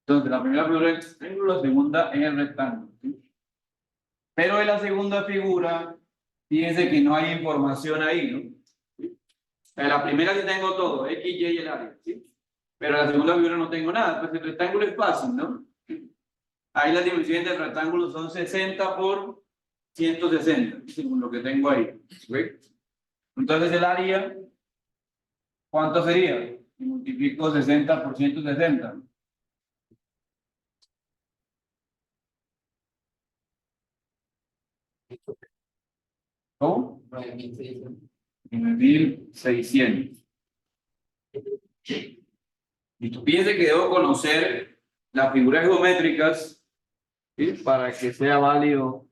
Entonces, la primera figura es el triángulo, la segunda es el rectángulo. ¿Sí? Pero en la segunda figura, fíjense que no hay información ahí, ¿no? ¿Sí? En la primera sí tengo todo, X, Y y el área, ¿sí? Pero en la segunda figura no tengo nada, pues el rectángulo es fácil, ¿no? Ahí las dimensiones del rectángulo son 60 por 160, según lo que tengo ahí. ¿Sí? Entonces el área, ¿cuánto sería? Si multiplico 60 por 160. ¿Cómo? 9.600. Y tú piensas que debo conocer las figuras geométricas, ¿sí? Para que sea válido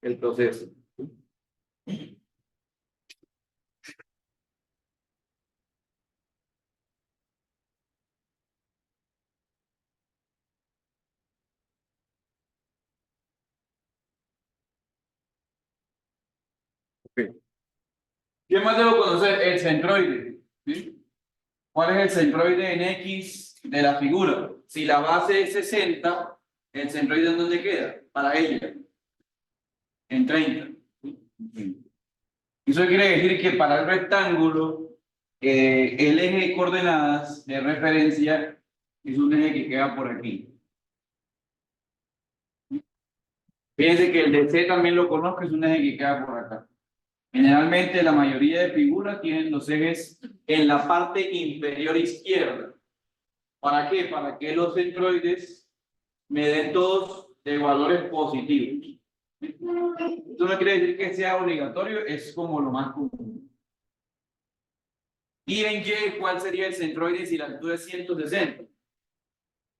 el proceso. Okay. ¿Qué más debo conocer? El centroide. ¿Sí? ¿Cuál es el centroide en X de la figura? Si la base es 60, ¿el centroide en dónde queda? Para ella, en 30. ¿Sí? Eso quiere decir que para el rectángulo, el eje de coordenadas de referencia es un eje que queda por aquí. Fíjense que el de C también lo conozco, es un eje que queda por acá. Generalmente la mayoría de figuras tienen los ejes en la parte inferior izquierda. ¿Para qué? Para que los centroides me den todos de valores positivos. Esto no quiere decir que sea obligatorio, es como lo más común. Y en Y, ¿cuál sería el centroide si la altura es 160?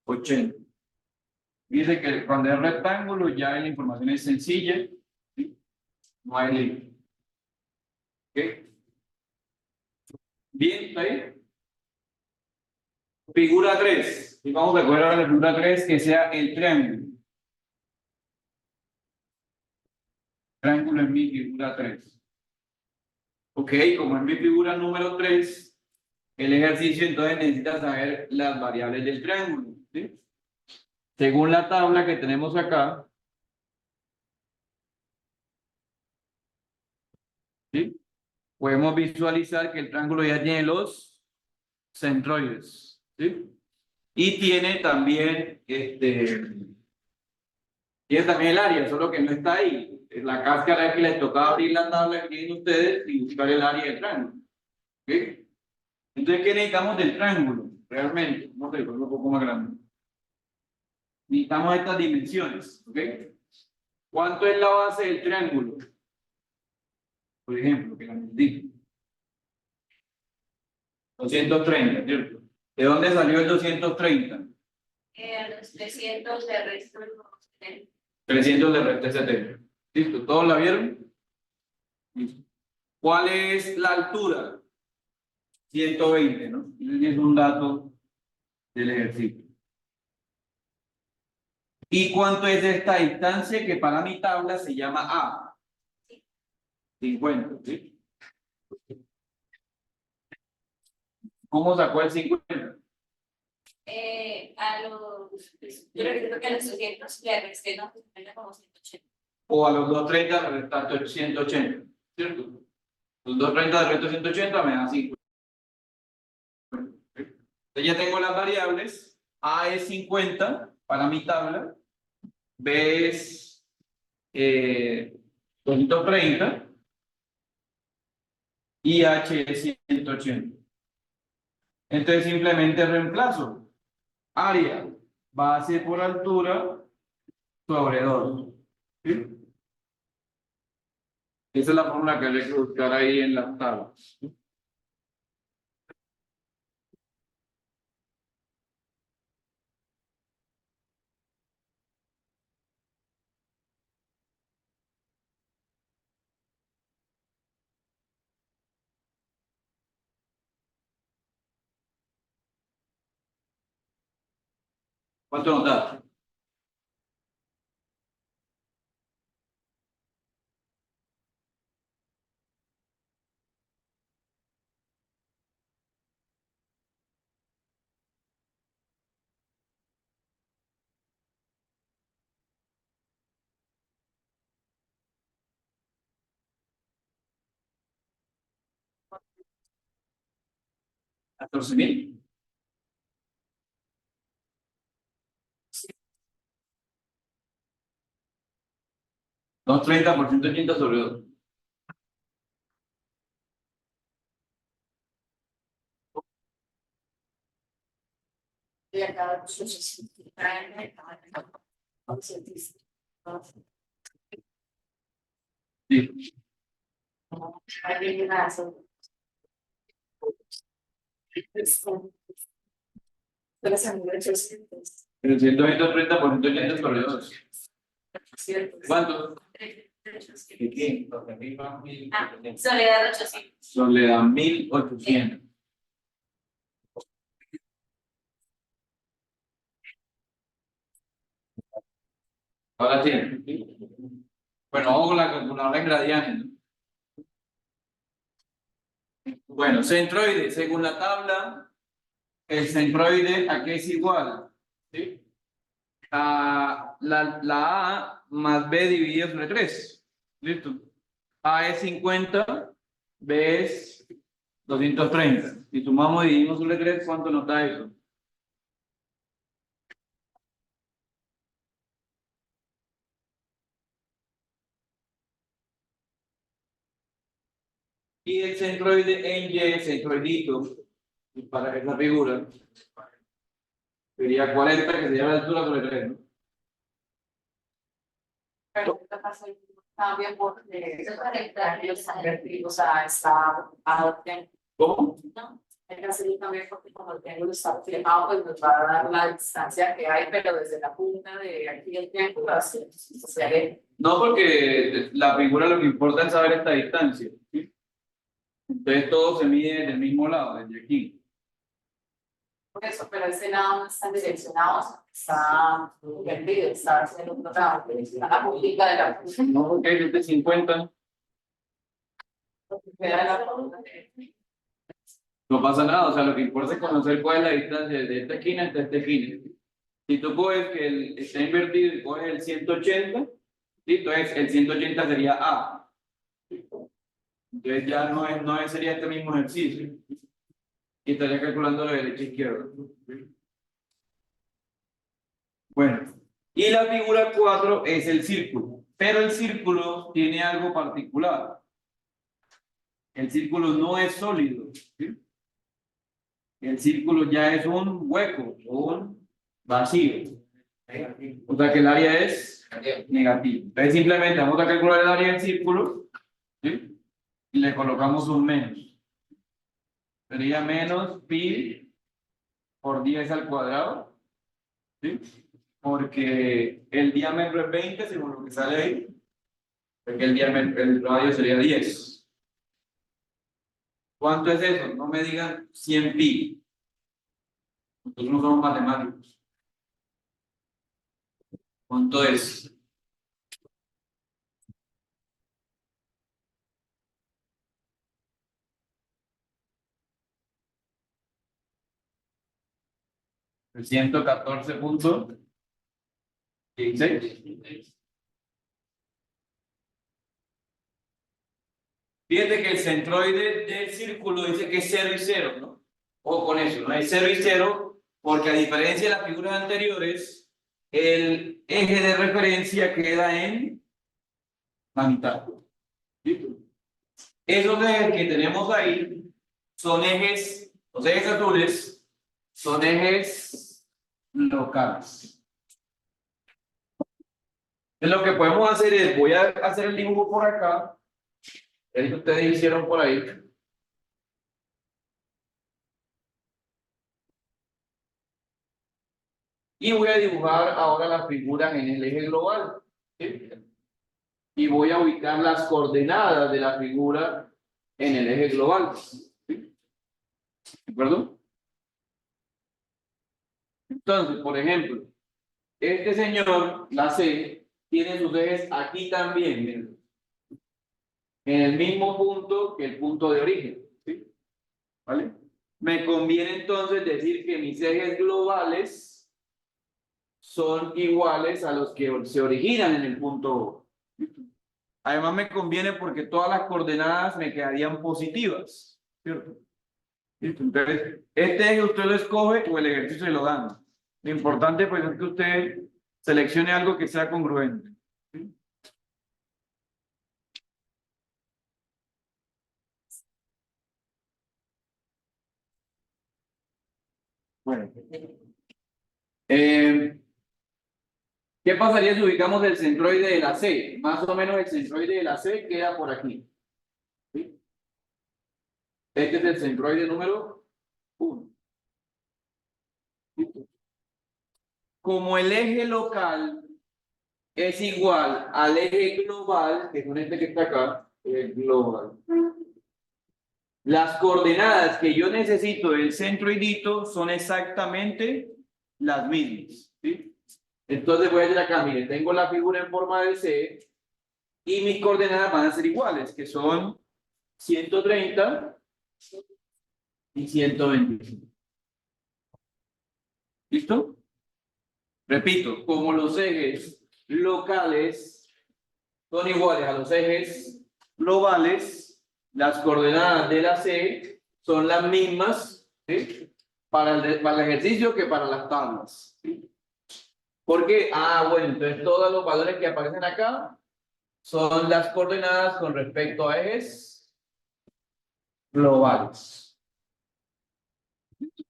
80. Dice que cuando es rectángulo ya la información es sencilla, ¿sí? No hay límite. ¿Ok? Bien, ¿está ahí? Figura 3. Y vamos a coger ahora la figura 3 que sea el triángulo. Triángulo es mi figura 3. Ok, como es mi figura número 3, el ejercicio entonces necesita saber las variables del triángulo. ¿Sí? Según la tabla que tenemos acá, ¿sí? Podemos visualizar que el triángulo ya tiene los centroides. ¿Sí? Y tiene también el área, solo que no está ahí. La cáscara es que les tocaba abrir la tabla que tienen ustedes y buscar el área del triángulo. ¿Ok? Entonces, ¿qué necesitamos del triángulo? Realmente, no sé, un poco más grande. Necesitamos estas dimensiones. ¿Ok? ¿Cuánto es la base del triángulo? Por ejemplo, que la indique. 230, ¿cierto? ¿De dónde salió el 230? Los 300 de resto. 300 de recta 70. ¿Listo? ¿Todos la vieron? Listo. ¿Cuál es la altura? 120, ¿no? Es un dato del ejercicio. ¿Y cuánto es esta distancia que para mi tabla se llama A? 50, ¿sí? ¿Cómo sacó el 50? Yo creo que a los 200 le resté, ¿no? Como 180. O a los 230 le resto 180, ¿cierto? Los 230 de resto 180 me da 50. Entonces ya tengo las variables. A es 50 para mi tabla. B es 230 y H es 180. Entonces simplemente reemplazo. Área, base por altura sobre 2. ¿Sí? Esa es la fórmula que hay que buscar ahí en las tablas. ¿Cuánto nos da? 14.000. Son 30% 80 sobre 2. Y acá, sí. Sí. Pero 800. Pero 130% 80 sobre 2. ¿Cuánto? ¿Qué? Soledad 800. Soledad 1800. Ahora sí. Bueno, vamos con la calculadora en gradianes, ¿no? Bueno, centroide, según la tabla, el centroide ¿a qué es igual? ¿Sí? A la A más B dividido sobre 3. ¿Listo? A es 50, B es 230. Si sumamos y dividimos sobre 3, ¿cuánto nos da eso? Y el centroide en Y, el centroidito, para esa figura, sería 40, que sería la altura sobre 3, ¿no? Pero ¿qué pasa ahí? Cambia porque o sea, está ¿Cómo? ¿no? Hay que hacer un cambio porque como el triángulo está fijado, pues nos va a dar la distancia que hay, pero desde la punta de aquí el triángulo hacia No, porque la figura lo que importa es saber esta distancia, ¿sí? Entonces todo se mide desde el mismo lado, desde aquí. por eso, pero ese lado no está direccionado, está invertido, está en el otro lado, está la puntita de la punta. No, porque es de 50. Queda la punta de- No pasa nada, o sea, lo que importa es conocer cuál es la distancia de esta esquina hasta esta esquina. Si tú coges que está invertido y coges el 180, ¿sí? Entonces el 180 sería A. Entonces ya sería este mismo ejercicio. Y estaría calculando la derecha e izquierda. Bueno, y la figura 4 es el círculo, pero el círculo tiene algo particular. El círculo no es sólido, ¿sí? El círculo ya es un hueco, un vacío. O sea que el área es negativo. Entonces simplemente vamos a calcular el área del círculo, ¿sí? Y le colocamos un menos. Sería menos pi por 10 al cuadrado, ¿sí? Porque el diámetro es 20 según lo que sale ahí. Porque el radio sería 10. ¿Cuánto es eso? No me digan 100 pi. Nosotros no somos matemáticos. ¿Cuánto es? El 114.16. Fíjate que el centroide del círculo dice que es 0 y 0, ¿no? O con eso, ¿no? Es 0 y 0, porque a diferencia de las figuras anteriores, el eje de referencia queda en la mitad. ¿Listo? Esos ejes que tenemos ahí son ejes, los ejes azules, son ejes locales. Entonces lo que podemos hacer es, voy a hacer el dibujo por acá, el que ustedes hicieron por ahí. Y voy a dibujar ahora las figuras en el eje global, ¿sí? Y voy a ubicar las coordenadas de la figura en el eje global, ¿sí? ¿De acuerdo? Entonces, por ejemplo, este señor, la C, tiene sus ejes aquí también, miren, en el mismo punto que el punto de origen, ¿sí? ¿Vale? Me conviene entonces decir que mis ejes globales son iguales a los que se originan en el punto O. Además me conviene porque todas las coordenadas me quedarían positivas, ¿cierto? ¿Listo? Entonces, este eje usted lo escoge o el ejercicio se lo dan. Lo importante pues es que usted seleccione algo que sea congruente. ¿Sí? Bueno. ¿Qué pasaría si ubicamos el centroide de la C? Más o menos el centroide de la C queda por aquí. ¿Sí? Este es el centroide número 1. Como el eje local es igual al eje global, que es este que está acá, el global. Las coordenadas que yo necesito del centroidito son exactamente las mismas. ¿Sí? Entonces voy a decir acá, mire, tengo la figura en forma de C y mis coordenadas van a ser iguales, que son 130 y 125. ¿Listo? Repito, como los ejes locales son iguales a los ejes globales, las coordenadas de la C son las mismas, ¿sí? Para el ejercicio que para las tablas. ¿Sí? ¿Por qué? Ah, bueno, entonces todos los valores que aparecen acá son las coordenadas con respecto a ejes globales.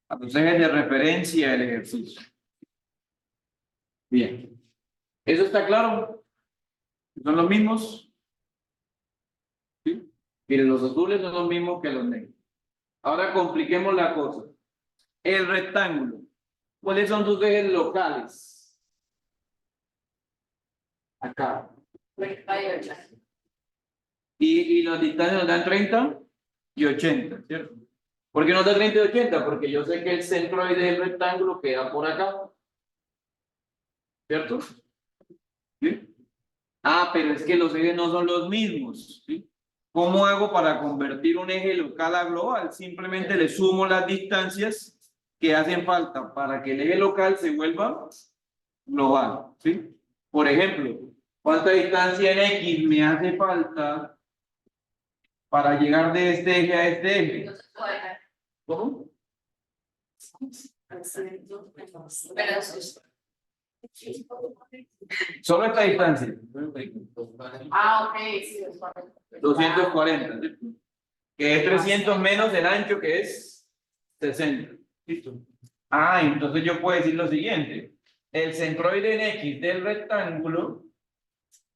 A los ejes de referencia del ejercicio. Bien. ¿Eso está claro? ¿Son los mismos? ¿Sí? Miren, los azules son los mismos que los negros. Ahora compliquemos la cosa. El rectángulo. ¿Cuáles son sus ejes locales? Acá. 38. Y las distancias nos dan 30 y 80, ¿cierto? ¿Por qué nos da 30 y 80? Porque yo sé que el centroide del rectángulo queda por acá. ¿Cierto? ¿Sí? Ah, pero es que los ejes no son los mismos. ¿Sí? ¿Cómo hago para convertir un eje local a global? Simplemente le sumo las distancias que hacen falta para que el eje local se vuelva global. ¿Sí? Por ejemplo, ¿cuánta distancia en X me hace falta para llegar de este eje a este eje? ¿Cómo? Solo esta distancia. Ah, ok, sí, 240. ¿Sí? Que es 300 menos el ancho que es 60. ¿Listo? Ah, entonces yo puedo decir lo siguiente. El centroide en X del rectángulo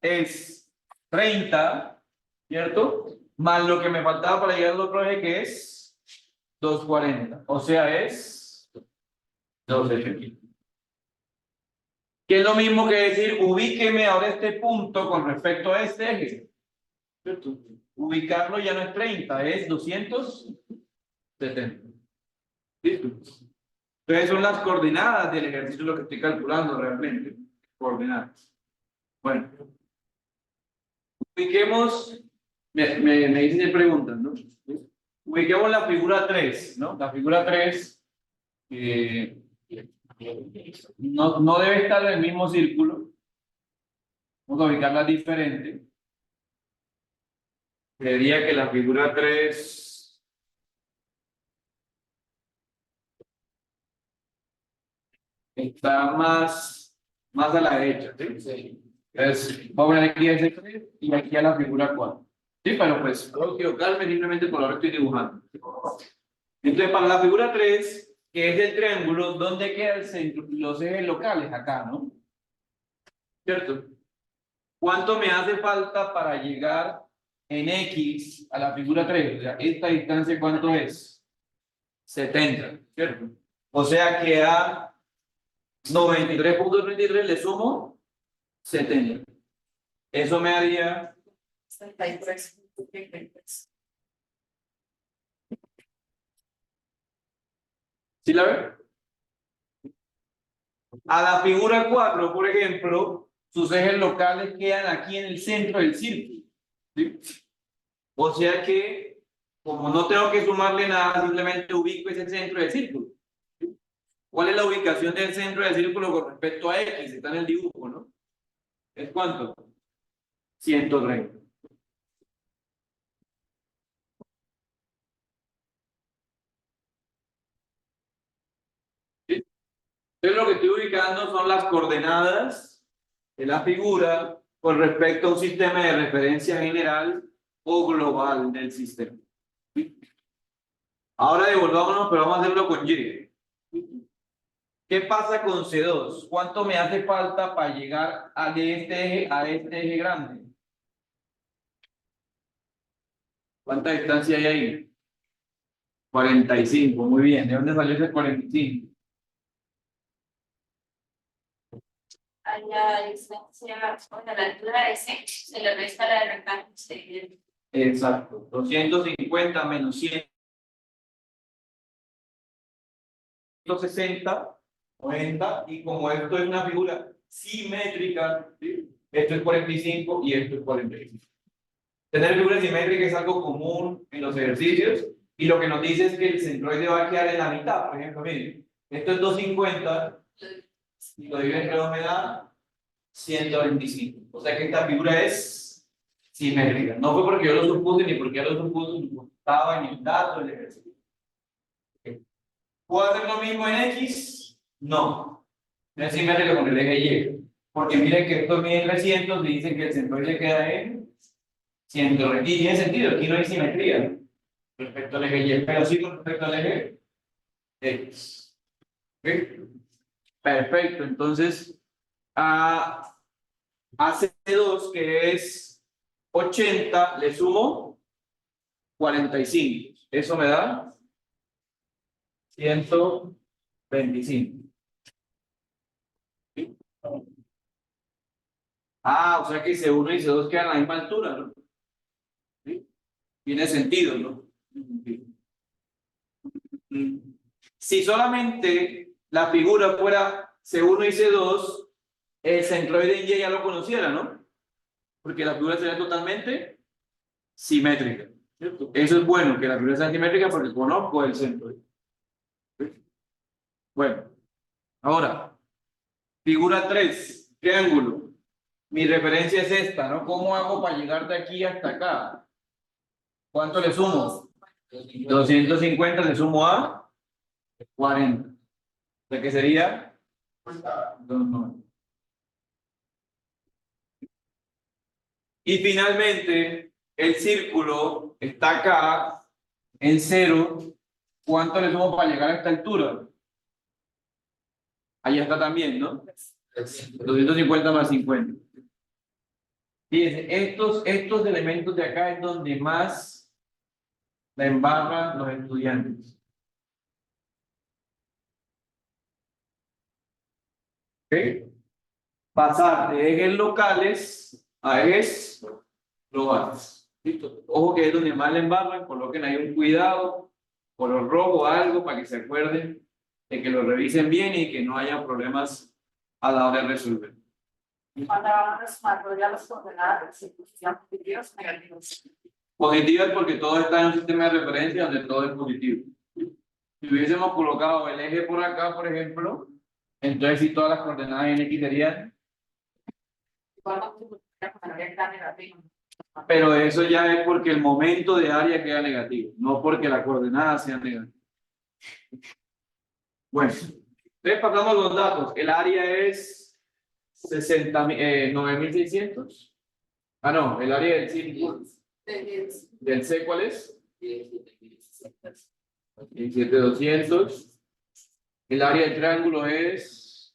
es 30, ¿cierto? Más lo que me faltaba para llegar al otro eje que es 240. O sea, es 280. Que es lo mismo que decir, ubíqueme ahora este punto con respecto a este eje. ¿Cierto? Ubicarlo ya no es 30, es 270. ¿Listo? Entonces son las coordenadas del ejercicio lo que estoy calculando realmente. Coordenadas. Bueno. Ubiquemos, me dicen de preguntas, ¿no? Ubiquemos la figura 3, ¿no? La figura 3 no debe estar en el mismo círculo. Vamos a ubicarla diferente. Creería que la figura 3 está más a la derecha, ¿sí? Sí. Entonces, vamos a poner aquí a ese 3 y aquí a la figura 4. Sí, pero pues puedo equivocarme simplemente por ahora estoy dibujando. Entonces, para la figura 3, que es el triángulo, ¿dónde queda el centro? Los ejes locales, acá, ¿no? ¿Cierto? ¿Cuánto me hace falta para llegar en X a la figura 3? O sea, esta distancia, ¿cuánto es? 70, ¿cierto? O sea que a 93.33 le sumo 70. Eso me haría 33. ¿sí la ve? A la figura 4, por ejemplo, sus ejes locales quedan aquí en el centro del círculo. ¿Sí? O sea que, como no tengo que sumarle nada, simplemente ubico ese centro del círculo. ¿Sí? ¿Cuál es la ubicación del centro del círculo con respecto a X? Está en el dibujo, ¿no? ¿Es cuánto? 130. Entonces lo que estoy ubicando son las coordenadas de la figura con respecto a un sistema de referencia general o global del sistema. Ahora devolvámonos, pero vamos a hacerlo con Y. ¿Qué pasa con C2? ¿Cuánto me hace falta para llegar de este eje a este eje grande? ¿Cuánta distancia hay ahí? 45, muy bien. ¿De dónde salió ese 45? Allá distancia, bueno, la altura de ese se le resta la del rectángulo. Exacto. 250 menos 160, 90, y como esto es una figura simétrica, ¿sí? Esto es 45 y esto es 45. Tener figuras simétricas es algo común en los ejercicios, y lo que nos dice es que el centroide va a quedar en la mitad. Por ejemplo, miren, esto es 250 y lo divido entre 2 me da 125. O sea que esta figura es simétrica. No fue porque yo lo supuse ni porque yo lo supuse, porque estaba en el dato del ejercicio. ¿Puedo hacer lo mismo en X? No. No es simétrico con el eje Y. Porque miren que esto mide 300 y dicen que el centroide queda en 100. Y tiene sentido, aquí no hay simetría respecto al eje Y, pero sí con respecto al eje X. ¿Ok? Perfecto, entonces a C2, que es 80, le sumo 45. Eso me da 125. ¿Sí? O sea que C1 y C2 quedan a la misma altura, ¿no? ¿Sí? Tiene sentido, ¿no? Si solamente la figura fuera C1 y C2, el centroide en Y ya lo conociera, ¿no? Porque la figura sería totalmente simétrica, ¿cierto? Eso es bueno, que la figura sea simétrica porque conozco el centroide. ¿Sí? Bueno, ahora, figura 3, triángulo. Mi referencia es esta, ¿no? ¿Cómo hago para llegar de aquí hasta acá? ¿Cuánto le sumo? 250 le sumo a 40. O sea que sería 290. Y finalmente, el círculo está acá en 0. ¿Cuánto le sumo para llegar a esta altura? Allá está también, ¿no? 250 más 50. Fíjense, estos elementos de acá es donde más la embarran los estudiantes. ¿Ok? Pasar de ejes locales a ejes globales. ¿Listo? Ojo que es donde más le embarran, coloquen ahí un cuidado, color rojo o algo para que se acuerden de que lo revisen bien y que no haya problemas a la hora de resolver. Cuando vamos a sumar ya los coordenadas, si sean positivos o negativos. Positivas porque todo está en un sistema de referencia donde todo es positivo. Si hubiésemos colocado el eje por acá, por ejemplo, entonces si todas las coordenadas en X serían. Igual no se está negativo. Pero eso ya es porque el momento de área queda negativo, no porque la coordenada sea negativa. Bueno, entonces pasamos los datos. El área es 9.600. No, el área del círculo. ¿Del C cuál es? 17.200. El área del triángulo es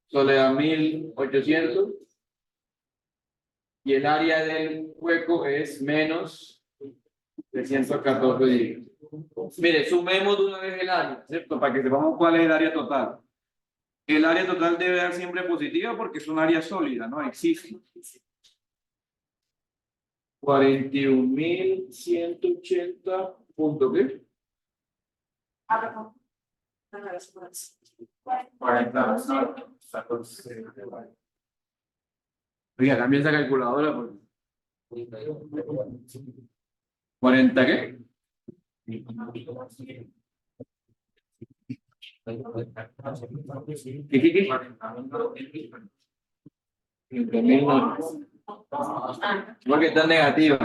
Soledad 1.800. Y el área del hueco es menos 314 dígitos. Mire, sumemos de una vez el área, ¿cierto? Para que sepamos cuál es el área total. El área total debe dar siempre positiva porque es un área sólida, ¿no? Existe. 41.180 punto ¿qué? 40. Oiga, cambia esa calculadora por 40 ¿qué? ¿Qué? Porque está negativa.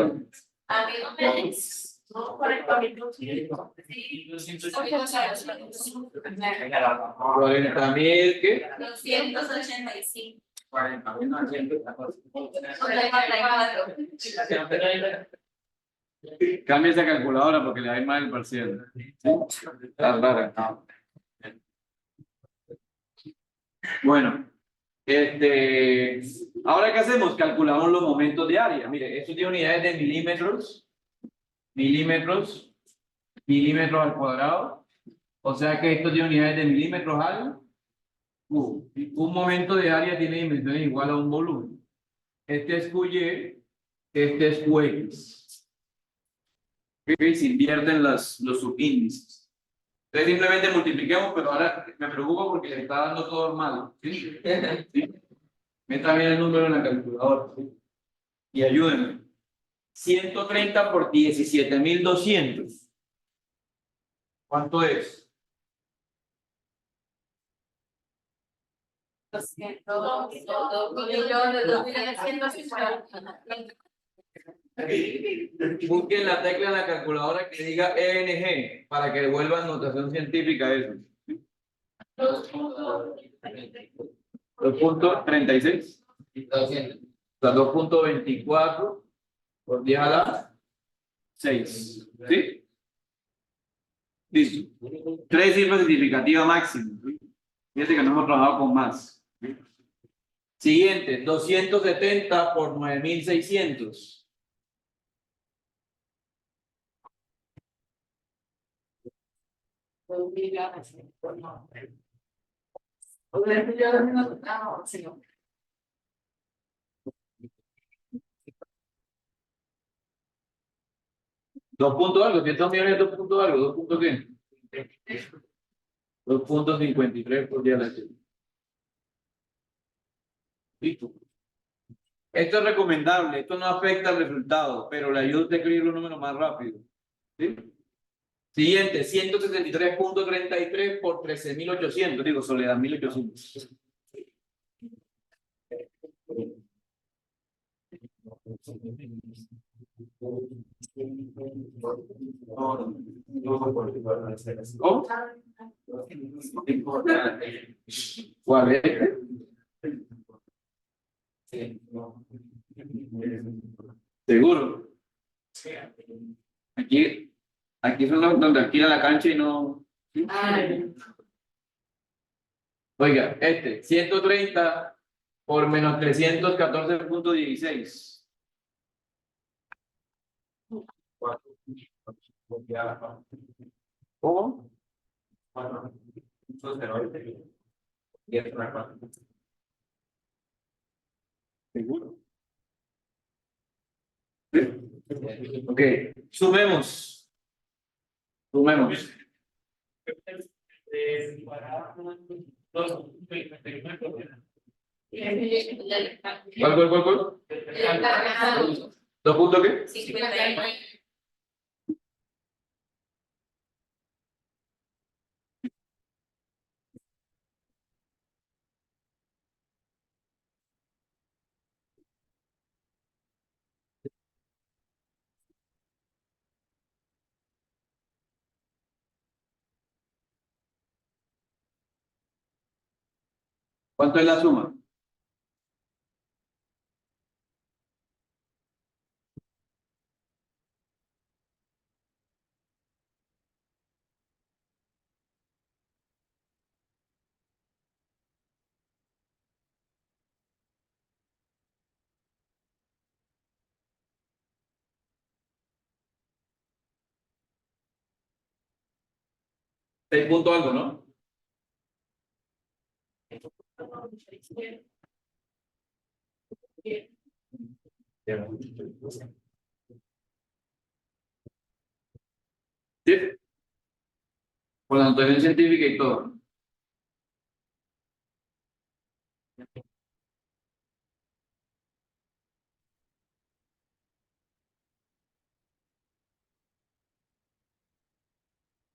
A mí no me dice. 40.000, ¿qué? 285. 40.934. Cambia esa calculadora porque le da mal el parcial. Está rara. Bueno, ahora ¿qué hacemos? Calculamos los momentos de área. Mire, esto tiene unidades de milímetros, milímetros al cuadrado. O sea que esto tiene unidades de milímetros al cubo. Un momento de área tiene dimensiones igual a un volumen. Este es QY, este es QX. Se invierten los subíndices. Entonces simplemente multipliquemos, pero ahora me preocupo porque le está dando todo mal. ¿Sí? ¿Sí? Meta bien el número en la calculadora. ¿Sí? Y ayúdenme. 130 por 17.200. ¿Cuánto es? 2.200.250. Busquen la tecla en la calculadora que diga ENG para que devuelvan notación científica eso. 2.36. O sea, 2.24 por 10 a la 6. ¿Sí? Listo. 3 cifras significativas máximas. Fíjate que no hemos trabajado con más. Siguiente, 270 por 9.600. Dos puntos algo, 100 millones, 2 puntos algo, 2 puntos qué? 2.53 por día a la 6. Listo. Esto es recomendable, esto no afecta al resultado, pero le ayuda a usted a escribir un número más rápido. ¿Sí? Siguiente, 163.33 por 13.800, digo, Soledad, 1.800. ¿Cómo? ¿Cuál es? ¿Seguro? Aquí son los donde alquilan la cancha y no. Oiga, 130 por menos 314.16. ¿Cómo? ¿Seguro? ¿Sí? Ok, sumemos. Sumemos. ¿Cuál? ¿Dos puntos qué? 59. ¿Cuánto es la suma? Seis puntos algo, ¿no? Sí. Con la notación científica y todo.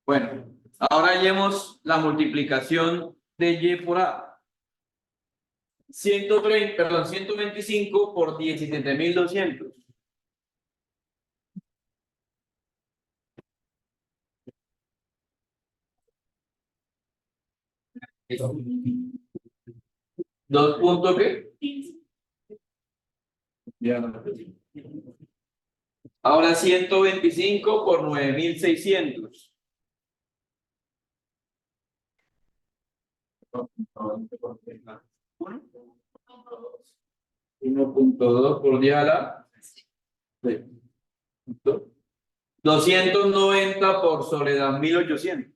Bueno, ahora hallemos la multiplicación de Y por A. 125 por 17.200. ¿2 puntos qué? Ya no. Ahora 125 por 9600. 1.2 por 10 a la 6. 290 por Soledad 1800.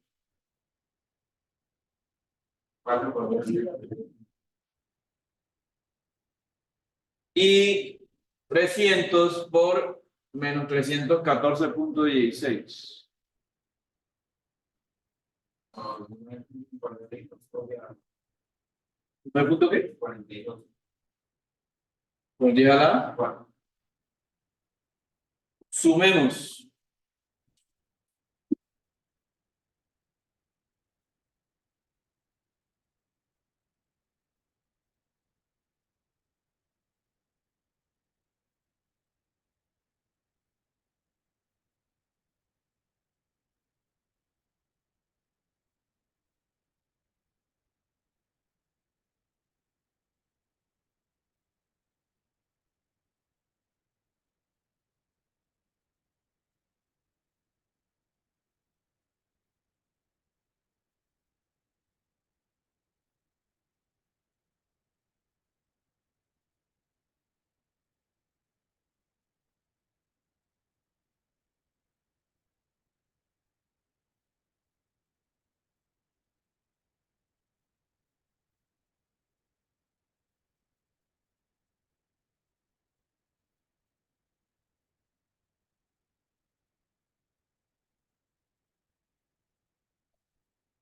Y 300 por menos 314.16. ¿9 punto qué? 42. Por 10 a la. Sumemos.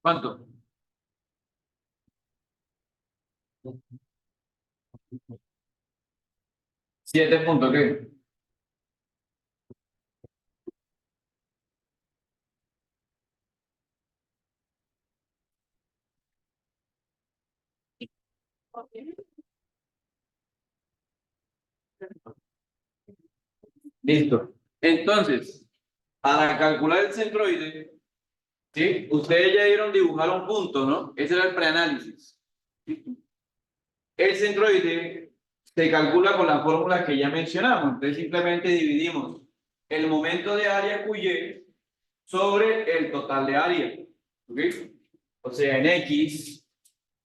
¿Cuánto? 7 punto qué. Listo. Entonces, para calcular el centroide, ¿sí? Ustedes ya dieron dibujar un punto, ¿no? Ese era el preanálisis. El centroide se calcula con las fórmulas que ya mencionamos. Entonces, simplemente dividimos el momento de área QY sobre el total de área. ¿Ok? O sea, en X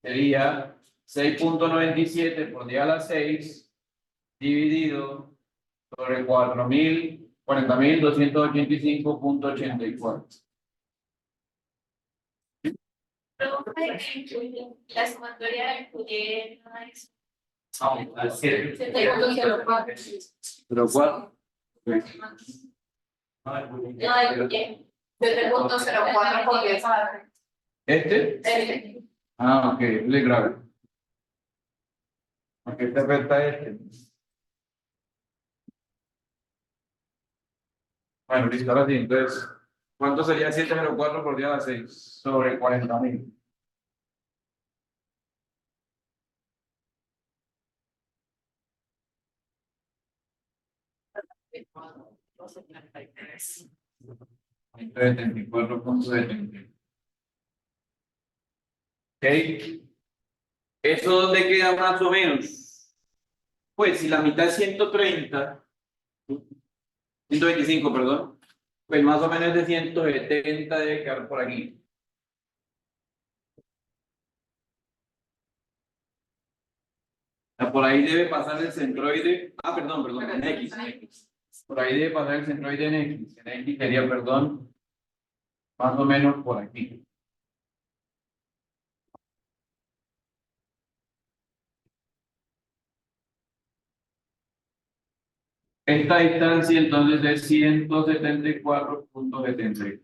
sería 6.97 por 10 a la 6 dividido sobre 40.285.84. La sumatoria incluye Pero ¿cuál? desde el punto 0,4 por 10. ¿Este? Ah, ok, es grave. ¿A qué te afecta este? Bueno, listo, ahora sí, entonces, ¿cuánto sería 704 por 10 a la 6? Sobre 40.000. Entonces, 74.70. ¿Ok? ¿Eso dónde queda más o menos? Pues si la mitad es 125, perdón, pues más o menos de 170 debe quedar por aquí. Por ahí debe pasar el centroide. Ah, perdón, en X. Por ahí debe pasar el centroide en X. En X sería, perdón, más o menos por aquí. Esta distancia entonces es 174.70.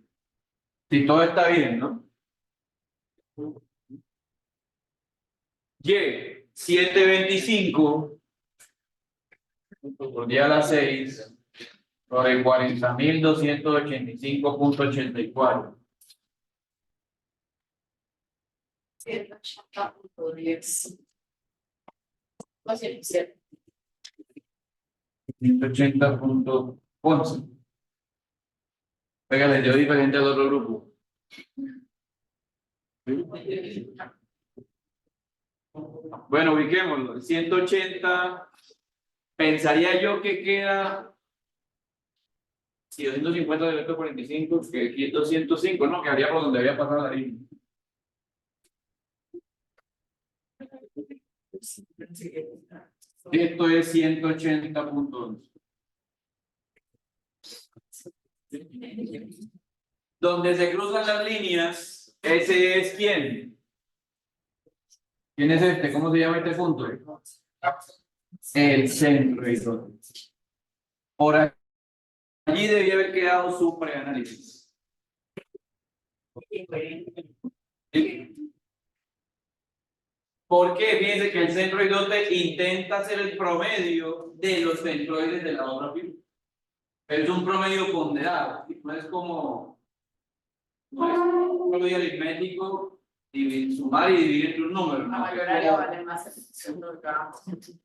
Si todo está bien, ¿no? Y 725 por día a las 6 sobre 40.285.84. 180.10. 180. 180.11. Oiga, le dio diferente al otro grupo. Bueno, ubiquémoslo. El 180, pensaría yo que queda. Si 250 de 45, que aquí es 205, ¿no? Quedaría por donde había pasado la línea. Esto es 180.11. Donde se cruzan las líneas, ese es ¿quién? ¿Quién es este? ¿Cómo se llama este punto? El centroidor. Por allí debía haber quedado su preanálisis. ¿Sí? Porque fíjense que el centroidote intenta hacer el promedio de los centroides de la otra figura. Pero es un promedio ponderado, ¿sí? No es como un promedio aritmético, sumar y dividir entre un número. A ¿no? mayor área vale más.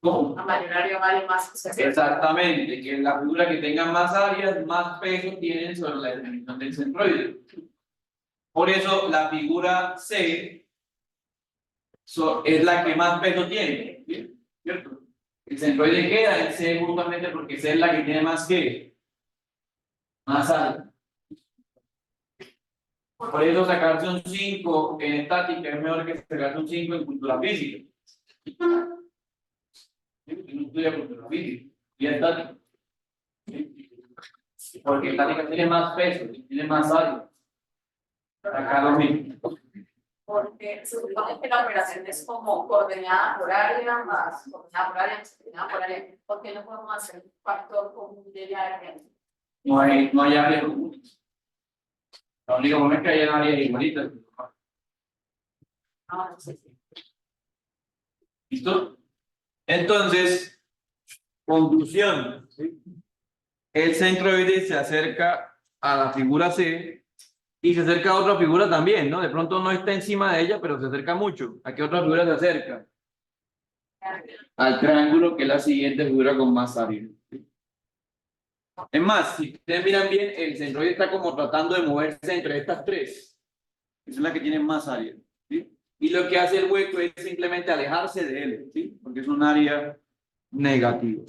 ¿Cómo? A mayor área vale más. Exactamente, que la figura que tenga más áreas, más peso tienen sobre la definición del centroide. Por eso la figura C es la que más peso tiene, ¿sí? ¿Cierto? El centroide queda en C justamente porque C es la que tiene más que más área. Por eso sacarse un 5 en estática es mejor que sacarse un 5 en cultura física. ¿Sí? No estudia cultura física y estática. ¿Sí? Porque estática tiene más peso, tiene más área. Acá lo mismo. Porque se supone que la operación es como coordenada por área más coordenada por área más coordenada por área. ¿Por qué no podemos hacer un factor común de área? No hay áreas comunes. La única forma es que haya áreas igualitas. No, no sé. ¿Listo? Entonces, conclusión. ¿Sí? El centroide se acerca a la figura C y se acerca a otra figura también, ¿no? De pronto no está encima de ella, pero se acerca mucho. ¿A qué otra figura se acerca? Al triángulo, que es la siguiente figura con más área. Es más, si ustedes miran bien, el centroide está como tratando de moverse entre estas tres. Esa es la que tiene más área. ¿Sí? Y lo que hace el hueco es simplemente alejarse de él, ¿sí? Porque es un área negativa.